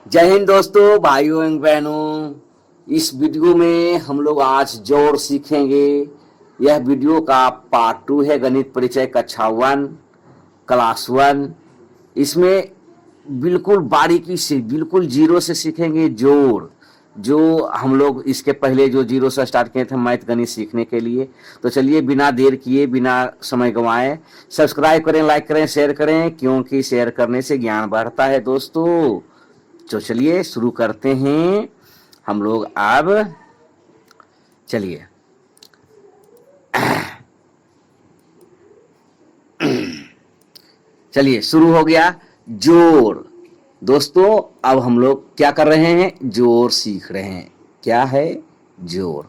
जय हिंद दोस्तों, भाइयों एवं बहनों। इस वीडियो में हम लोग आज जोड़ सीखेंगे। यह वीडियो का पार्ट 2 है। गणित परिचय कक्षा 1 क्लास 1। इसमें बिल्कुल बारीकी से, बिल्कुल जीरो से सीखेंगे जोड़। जो हम लोग इसके पहले जो जीरो से स्टार्ट किए थे मैथ गणित सीखने के लिए। तो चलिए बिना देर किए, बिना समय गंवाए सब्सक्राइब करें, लाइक करें, शेयर करें, क्योंकि शेयर करने से ज्ञान बढ़ता है दोस्तों। तो चलिए शुरू करते हैं हम लोग अब। चलिए चलिए शुरू हो गया। जोड़। दोस्तों अब हम लोग क्या कर रहे हैं? जोड़ सीख रहे हैं। क्या है? जोड़।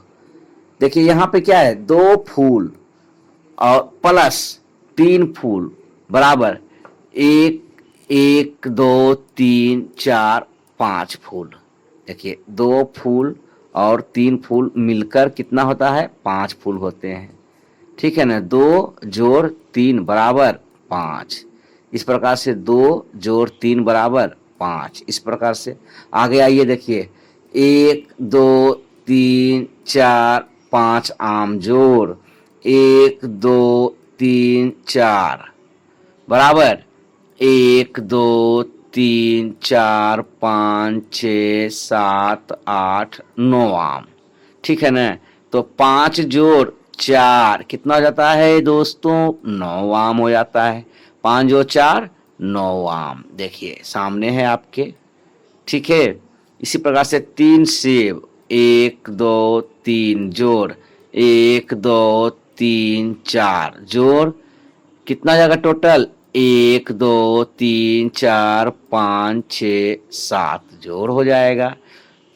देखिए यहाँ पे क्या है, 2 फूल और प्लस 3 फूल बराबर 1 1 2 3 4 5 फूल। देखिए 2 फूल और 3 फूल मिलकर कितना होता है? 5 फूल होते हैं। ठीक है ना। 2 जोड़ 3 बराबर 5। इस प्रकार से 2 जोड़ 3 बराबर 5। इस प्रकार से आगे आइए। देखिए 1 2 3 4 5 आम जोड़ 1 2 3 4 बराबर 1 2 3 4 5 6 7 8 9 आम। ठीक है ना। तो 5 जोड़ 4 कितना हो जाता है दोस्तों? 9 आम हो जाता है। 5 जोड़ 4 9 आम। देखिए सामने है आपके। ठीक है। इसी प्रकार से 3 सेब 1 2 3 जोड़ 1 2 3 4 जोड़ कितना जाएगा टोटल? 1 2 3 4 5 6 7 जोड़ हो जाएगा।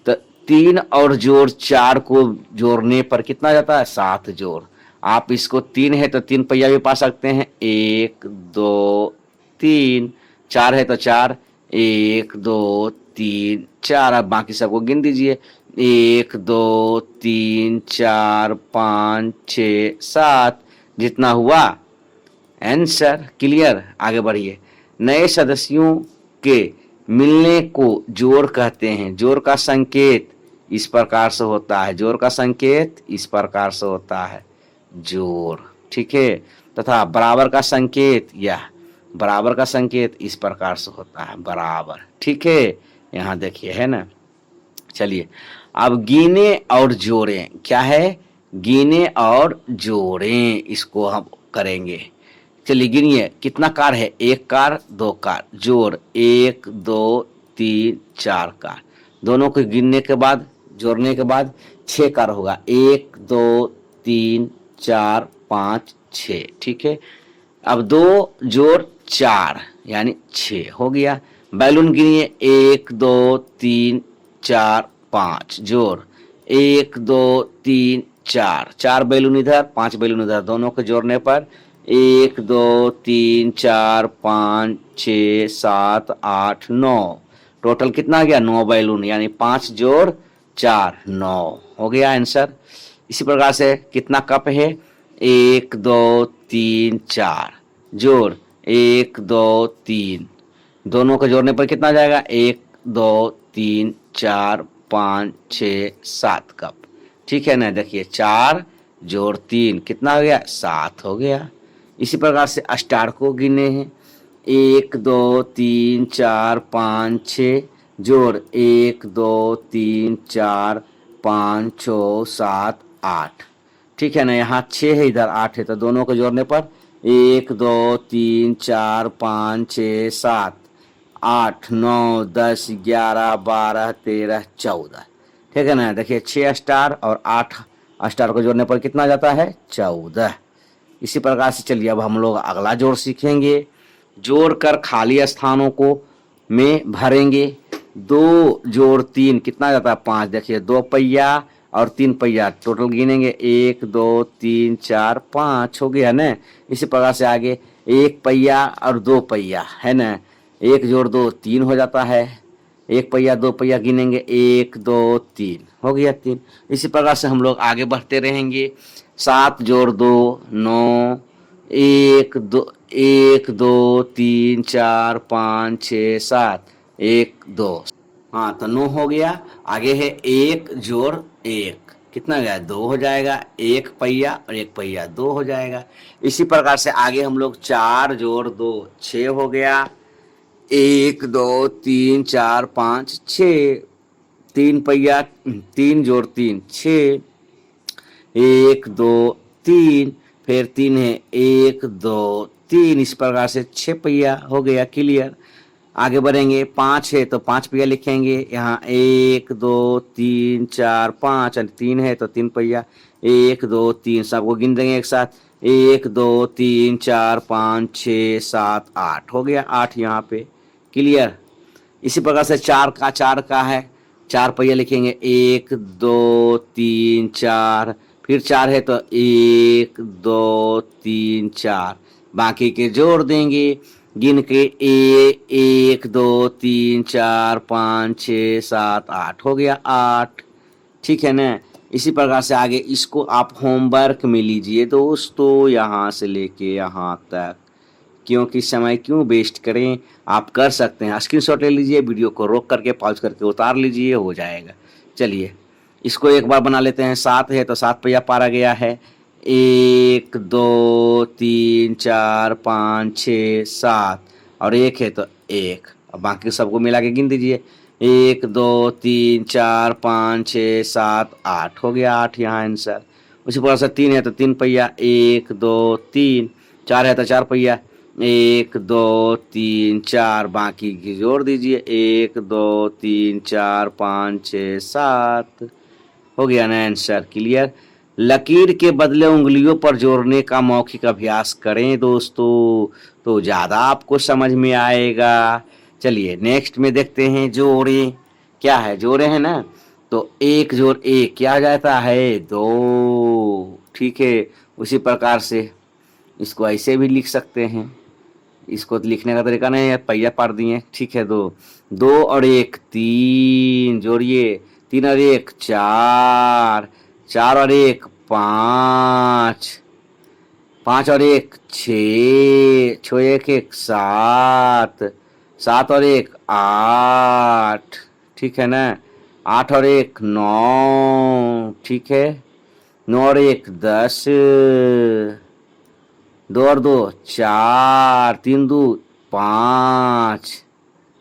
तो 3 और जोड़ 4 को जोड़ने पर कितना जाता है? 7 जोड़। आप इसको 3 है तो 3 पहिया भी पा सकते हैं। 1 2 3। 4 है तो 4। 1 2 3 4। अब बाकी सबको गिन दीजिए। 1 2 3 4 5 6 7। जितना हुआ आंसर। क्लियर। आगे बढ़िए। नए सदस्यों के मिलने को जोड़ कहते हैं। जोड़ का संकेत इस प्रकार से होता है। जोड़ का संकेत इस प्रकार से होता है। जोड़। ठीक है। तथा बराबर का संकेत, यह बराबर का संकेत इस प्रकार से होता है। बराबर। ठीक है। यहाँ देखिए है ना। चलिए अब गिने और जोड़ें। क्या है? गिने और जोड़ें। इसको हम करेंगे। चलिए गिनिए। कितना कार है? 1 कार 2 कार जोड़ 1 2 3 4 कार। दोनों को गिनने के बाद, जोड़ने के बाद 6 कार होगा। 1 2 3 4 5 6। ठीक है। अब 2 जोड़ 4 यानी 6 हो गया। बैलून गिनिए। 1 2 3 4 5 जोड़ 1 2 3 4। 4 बैलून इधर, 5 बैलून इधर, दोनों को जोड़ने पर 1 2 3 4 5 6 7 8 9। टोटल कितना आ गया? 9 बैलून, यानी 5 जोड़ 4 9 हो गया आंसर। इसी प्रकार से कितना कप है? 1 2 3 4 जोड़ 1 2 3। दोनों को जोड़ने पर कितना जाएगा? 1 2 3 4 5 6 7 कप। ठीक है ना। देखिए 4 जोड़ 3 कितना हो गया? 7 हो गया। इसी प्रकार से स्टार को गिने हैं। 1 2 3 4 5 6 जोड़ 1 2 3 4 5 6 7 8। ठीक है ना। यहाँ 6 है, इधर 8 है, तो दोनों को जोड़ने पर 1 2 3 4 5 6 7 8 9 10 11 12 13 14। ठीक है ना। देखिए 6 स्टार और 8 स्टार को जोड़ने पर कितना जाता है? 14। इसी प्रकार से चलिए अब हम लोग अगला जोड़ सीखेंगे। जोड़कर खाली स्थानों को में भरेंगे। 2 जोड़ 3 कितना जाता है? 5। देखिए 2 पहिया और 3 पहिया टोटल गिनेंगे। 1 2 3 4 5 हो गया ना। इसी प्रकार से आगे 1 पहिया और 2 पहिया है ना। 1 जोड़ 2 3 हो जाता है। 1 पहिया 2 पहिया गिनेंगे। 1 2 3 हो गया 3। इसी प्रकार से हम लोग आगे बढ़ते रहेंगे। 7 जोड़ 2 9। 1 2 3 4 5 6 7। 1 2 हाँ तो 9 हो गया। आगे है 1 जोड़ 1, कितना हो गया? 2 हो जाएगा। 1 पहिया और 1 पहिया 2 हो जाएगा। इसी प्रकार से आगे हम लोग 4 जोड़ 2 6 हो गया। 1 2 3 4 5 6, 3 पहिया 3 जोड़ 3 6, 1 2 3, फिर 3 है 1 2 3, इस प्रकार से 6 पहिया हो गया। क्लियर। आगे बढ़ेंगे। 5 है तो 5 पहिया लिखेंगे। यहाँ 1 2 3 4 5, और 3 है तो 3 पहिया 1 2 3, सबको गिन देंगे एक साथ। 1 2 3 4 5 6 7 8 हो गया। 8 यहाँ पे। क्लियर। इसी प्रकार से 4 का है, 4 पहिया लिखेंगे। 1 2 3 4, फिर 4 है तो 1 2 3 4, बाकी के जोड़ देंगे गिन के। 1 2 3 4 5 6 7 8 हो गया। 8। ठीक है ना। इसी प्रकार से आगे इसको आप होमवर्क में लीजिए दोस्तों, यहाँ से लेके यहाँ तक, क्योंकि समय क्यों वेस्ट करें, आप कर सकते हैं। स्क्रीनशॉट ले लीजिए, वीडियो को रोक करके पॉज करके उतार लीजिए, हो जाएगा। चलिए इसको एक बार बना लेते हैं। 7 है तो 7 पहिया पारा गया है। 1 2 3 4 5 6 7, और 1 है तो 1, अब बाकी सबको मिला के गिन दीजिए। 1 2 3 4 5 6 7 8 हो गया। 8 यहाँ आंसर। उसी प्रकार से 3 है तो 3 पहिया 1 2 3, 4 है तो 4 पहिया 1 2 3 4, बाकी की जोड़ दीजिए। 1 2 3 4 5 6 7 हो गया ना आंसर। क्लियर। लकीर के बदले उंगलियों पर जोड़ने का मौखिक अभ्यास करें दोस्तों, तो ज़्यादा आपको समझ में आएगा। चलिए नेक्स्ट में देखते हैं। जोड़े क्या है? जोड़े हैं ना, तो 1 जोड़ 1 क्या हो जाता है? 2। ठीक है। उसी प्रकार से इसको ऐसे भी लिख सकते हैं। इसको लिखने का तरीका नहीं है, पहिया पार दिए। ठीक है। 2 2 और 1 3, जोड़िए। 3 और 1 4, 4 और 1 5, 5 और 1 6, 6 1 1 7, 7 और 1 8। ठीक है ना। 8 और 1 9। ठीक है। 9 और 1 10, 2 और 2 4, 3 2 5,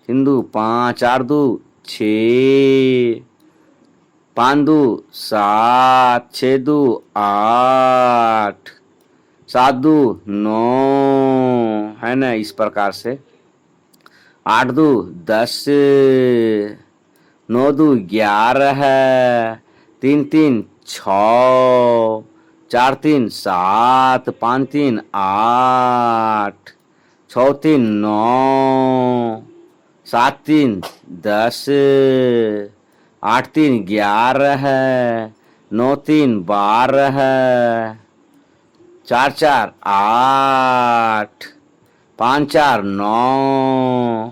3 2 5, 4 2 6, 5 2 7, 6 2 8, 7 2 9, है ना। इस प्रकार से 8 2 10, 9 2 11, 3 3 6, 4 3 7, 5 3 8, 6 3 9, 7 3 10, 8 3 11, 9 3 12, 4 4 8, 5 4 9,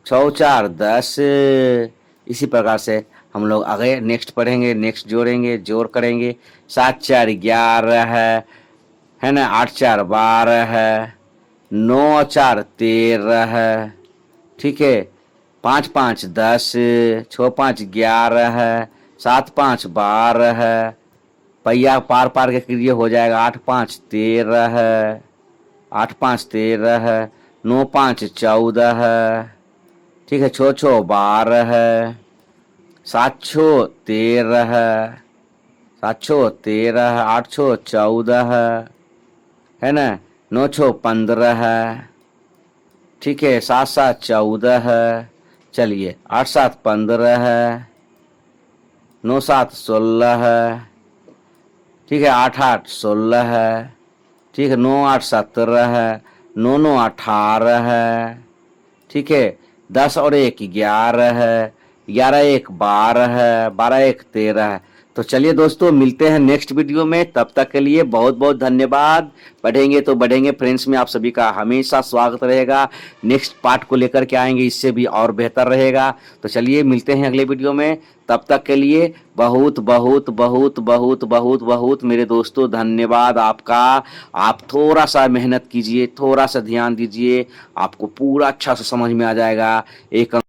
6 4 10। इसी प्रकार से हम लोग आगे नेक्स्ट पढ़ेंगे, नेक्स्ट जोड़ेंगे, जोड़ करेंगे। 7 4 11 है ना। 8 4 12 है। 9 4 13 है। ठीक है। 5 5 10, 6 5 11 है। 7 5 12 है। पहिया पार पार के क्रिया हो जाएगा। 8 5 13 है। 8 5 13 है। 9 5 14 है। ठीक है। 6 6 12 है। 7 6 13 है। 7 6 13 है। 8 6 14 है ना। 9 6 15 है। ठीक है। 7 7 14 है। चलिए 8 7 15 है। 9 7 16 है। ठीक है। 8 8 16 है। ठीक है। 9 8 17 है। 9 9 18 है। ठीक है। 10 और 1 11 है। 11 1 12 है। 12 1 13 है। तो चलिए दोस्तों, मिलते हैं नेक्स्ट वीडियो में। तब तक के लिए बहुत बहुत धन्यवाद। बढ़ेंगे तो बढ़ेंगे फ्रेंड्स में आप सभी का हमेशा स्वागत रहेगा। नेक्स्ट पार्ट को लेकर के आएंगे, इससे भी और बेहतर रहेगा। तो चलिए मिलते हैं अगले वीडियो में। तब तक के लिए बहुत बहुत बहुत बहुत बहुत बहुत मेरे दोस्तों धन्यवाद आपका। आप थोड़ा सा मेहनत कीजिए, थोड़ा सा ध्यान दीजिए, आपको पूरा अच्छा से समझ में आ जाएगा। एक